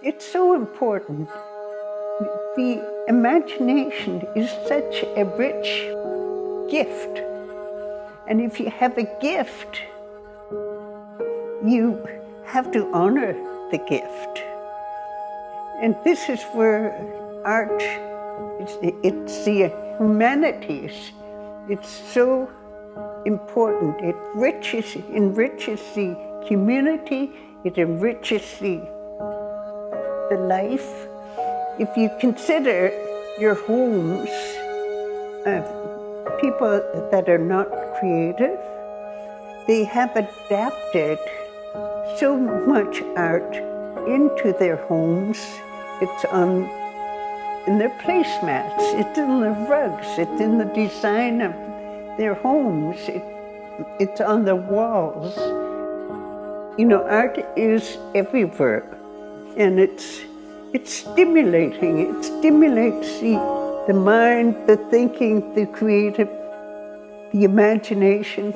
It's so important. The imagination is such a rich gift. And if you have a gift, you have to honor the gift. And this is where art, it's the humanities. It's so important. It enriches the community, it enriches the life. If you consider your homes, people that are not creative, they have adapted so much art into their homes. It's in their placemats, it's in the rugs, it's in the design of their homes, it's on the walls. You know, art is everywhere, and it's stimulating. It stimulates the mind, the thinking, the creative, the imagination.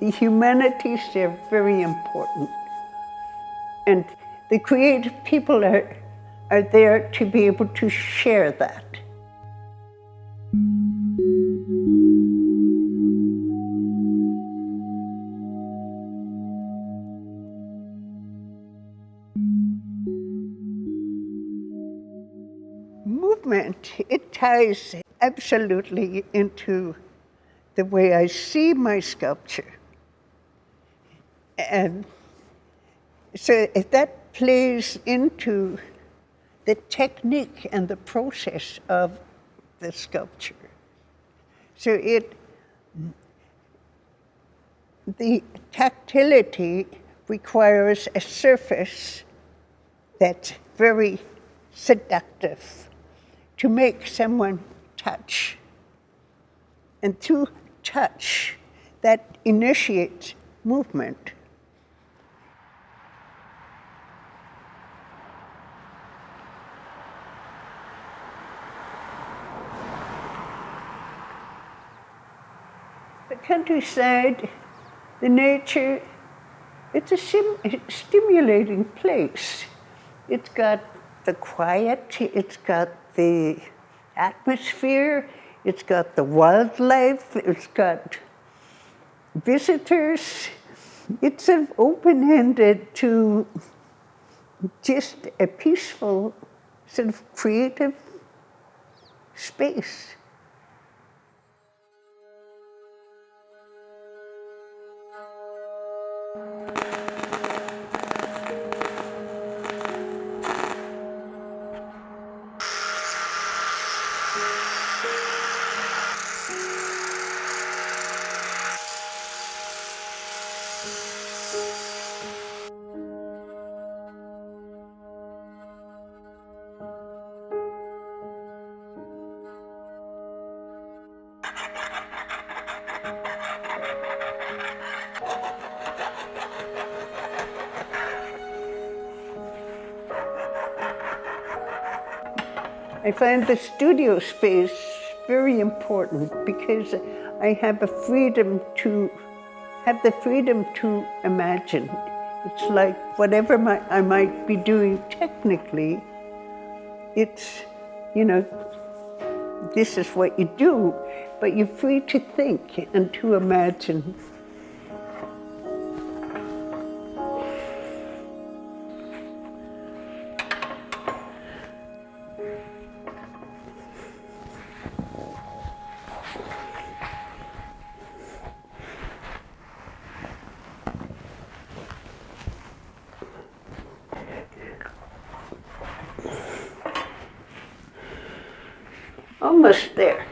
The humanities, they're very important. And the creative people are there to be able to share that. Movement, it ties absolutely into the way I see my sculpture. And so that plays into the technique and the process of the sculpture. So the tactility requires a surface that's very seductive to make someone touch. And through touch, that initiates movement. The countryside, the nature, it's a stimulating place. It's got the quiet, it's got the atmosphere, it's got the wildlife, it's got visitors. It's sort of open-ended to just a peaceful, sort of creative space. I find the studio space very important because I have the freedom to imagine. It's like whatever I might be doing technically, it's, you know, this is what you do, but you're free to think and to imagine. Almost there.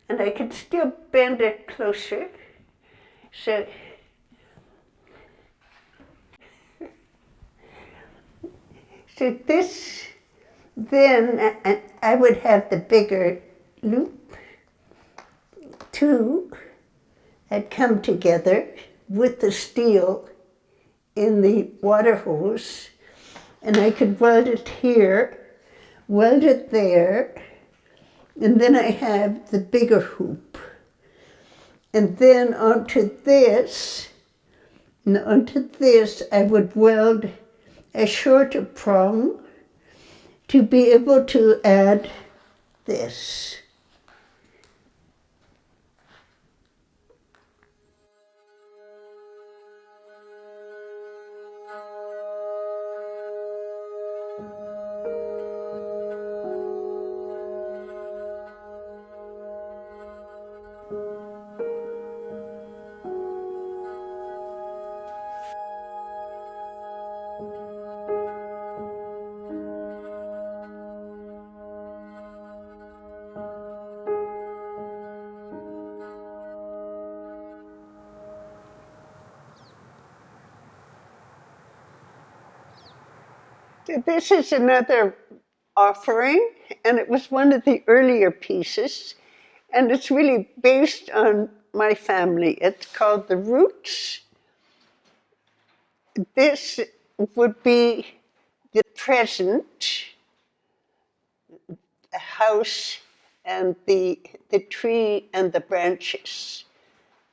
And I can still bend it closer. So this, then I would have the bigger loop, 2, had come together with the steel in the water hose, and I could weld it here, weld it there, and then I have the bigger hoop. And then onto this, I would weld a shorter prong to be able to add this. This is another offering, and it was one of the earlier pieces, and it's really based on my family. It's called The Roots. This would be the present, the house and the tree and the branches.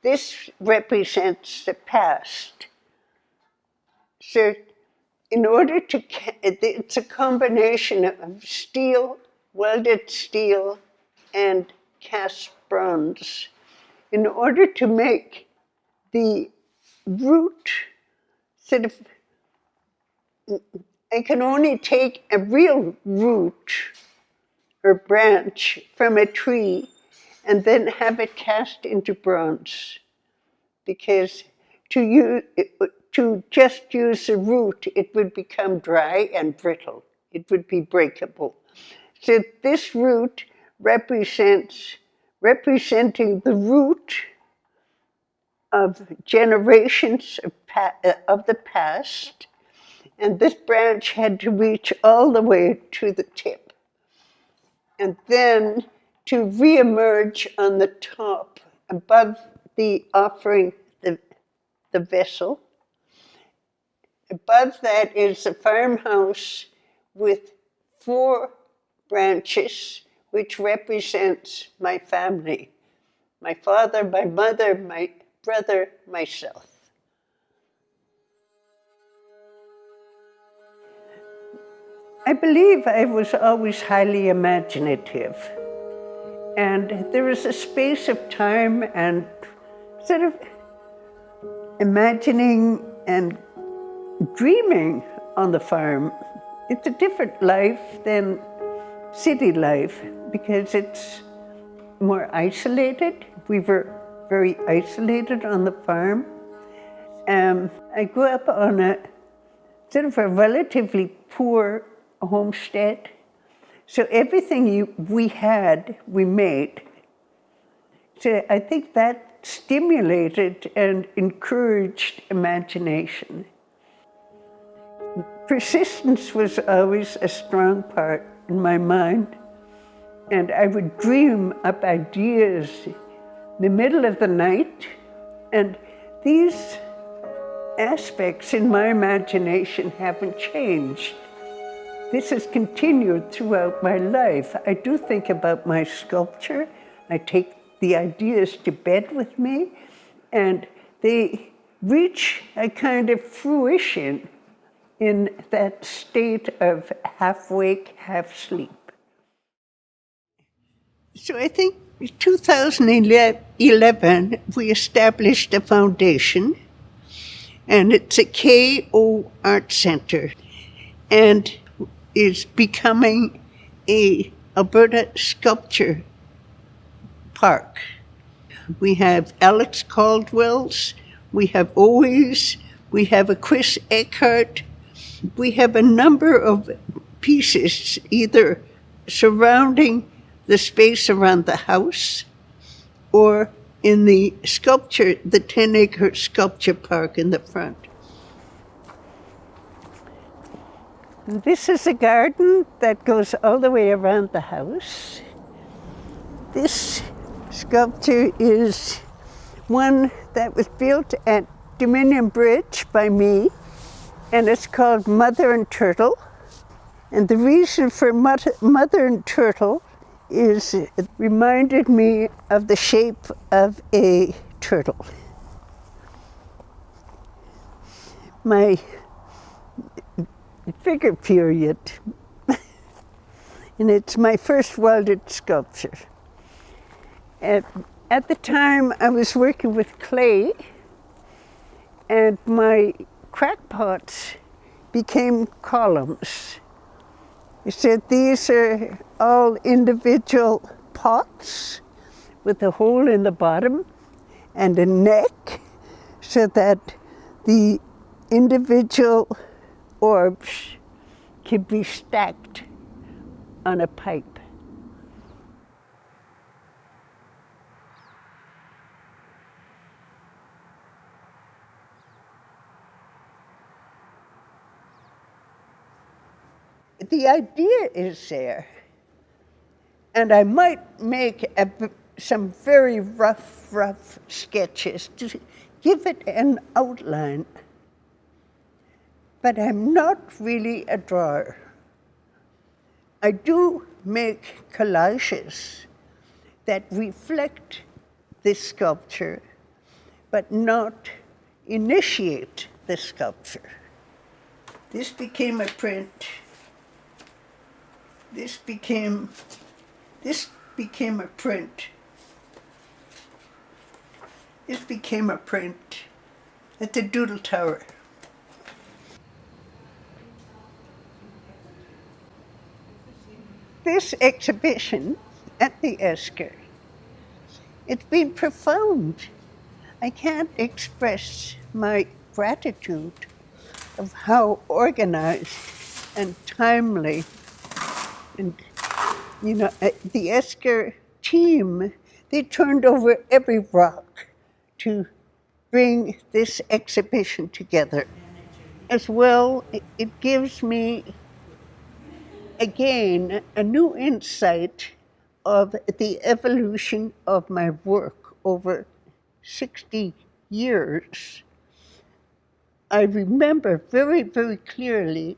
This represents the past. So in order to, it's a combination of steel, welded steel, and cast bronze. In order to make the root sort of, I can only take a real root or branch from a tree and then have it cast into bronze. Because to just use the root, it would become dry and brittle. It would be breakable. So this root representing the root of generations of the past, and this branch had to reach all the way to the tip. And then to reemerge on the top, above the offering, the vessel. Above that is a farmhouse with 4 branches, which represents my family. My father, my mother, my brother, myself. I believe I was always highly imaginative. And there was a space of time and sort of imagining and dreaming on the farm. It's a different life than city life because it's more isolated. We were very isolated on the farm. I grew up on a sort of a relatively poor homestead. So everything we had, we made. So I think that stimulated and encouraged imagination. Persistence was always a strong part in my mind, and I would dream up ideas in the middle of the night, and these aspects in my imagination haven't changed. This has continued throughout my life. I do think about my sculpture. I take the ideas to bed with me, and they reach a kind of fruition in that state of half wake, half sleep. So I think in 2011, we established a foundation, and it's a Kiyooka Arts Centre, and is becoming a Alberta sculpture park. We have Alex Caldwell's, we have Ohe's, we have a Chris Eckhart. We have a number of pieces either surrounding the space around the house or in the sculpture, the 10-acre sculpture park in the front. This is a garden that goes all the way around the house. This sculpture is one that was built at Dominion Bridge by me, and it's called Mother and Turtle. And the reason for Mother and Turtle is it reminded me of the shape of a turtle. My figure period, and it's my first welded sculpture. At the time, I was working with clay, and my crackpots became columns. He said these are all individual pots with a hole in the bottom and a neck so that the individual orbs can be stacked on a pipe. The idea is there, and I might make some very rough sketches to give it an outline, but I'm not really a drawer. I do make collages that reflect this sculpture, but not initiate the sculpture. This became a print. This became a print. This became a print at the Doodle Tower. This exhibition at the Esker, it's been profound. I can't express my gratitude of how organized and timely, and the Esker team, they turned over every rock to bring this exhibition together. As well, it gives me, again, a new insight of the evolution of my work over 60 years. I remember very, very clearly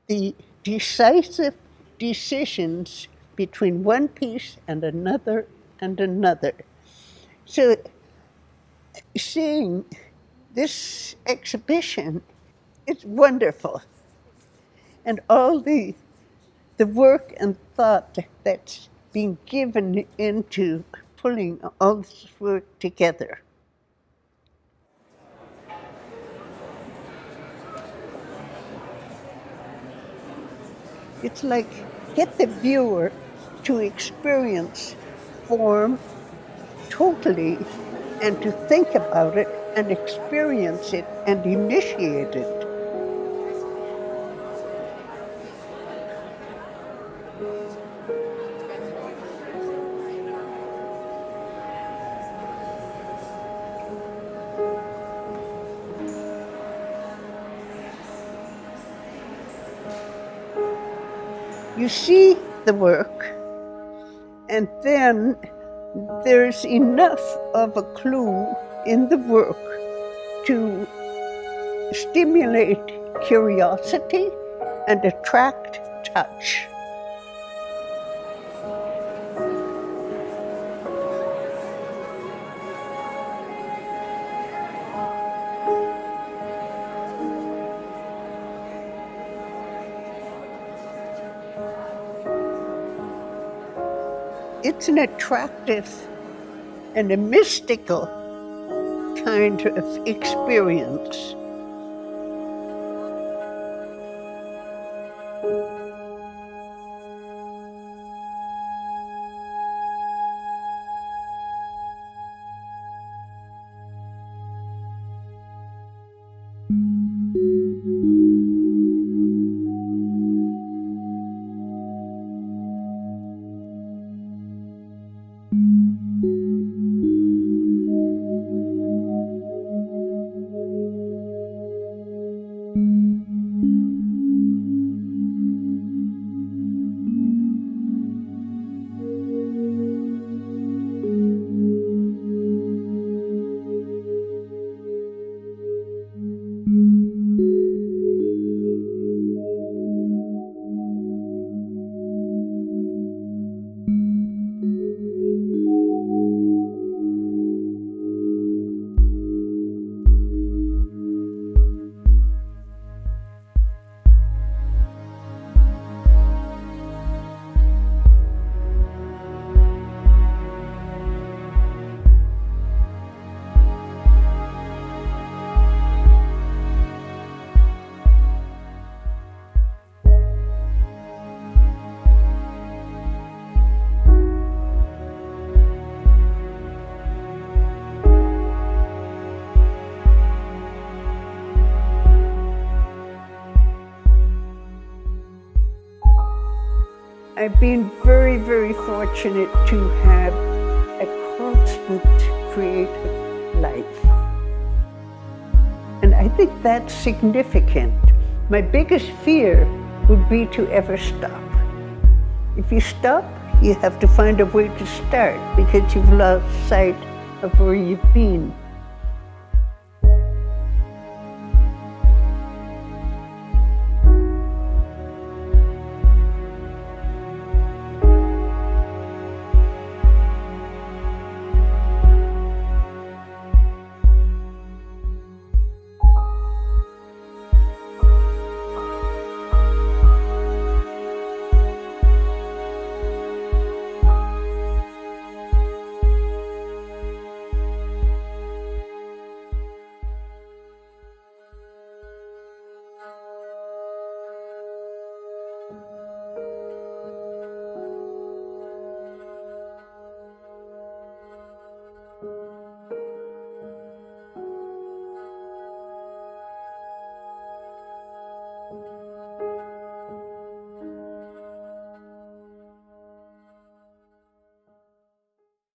the decisive decisions between one piece and another and another. So seeing this exhibition, it's wonderful. And all the work and thought that's being given into pulling all this work together. It's like get the viewer to experience form totally and to think about it and experience it and initiate it. You see the work, and then there's enough of a clue in the work to stimulate curiosity and attract touch. It's an attractive and a mystical kind of experience. I've been very, very fortunate to have a constant creative life. And I think that's significant. My biggest fear would be to ever stop. If you stop, you have to find a way to start because you've lost sight of where you've been.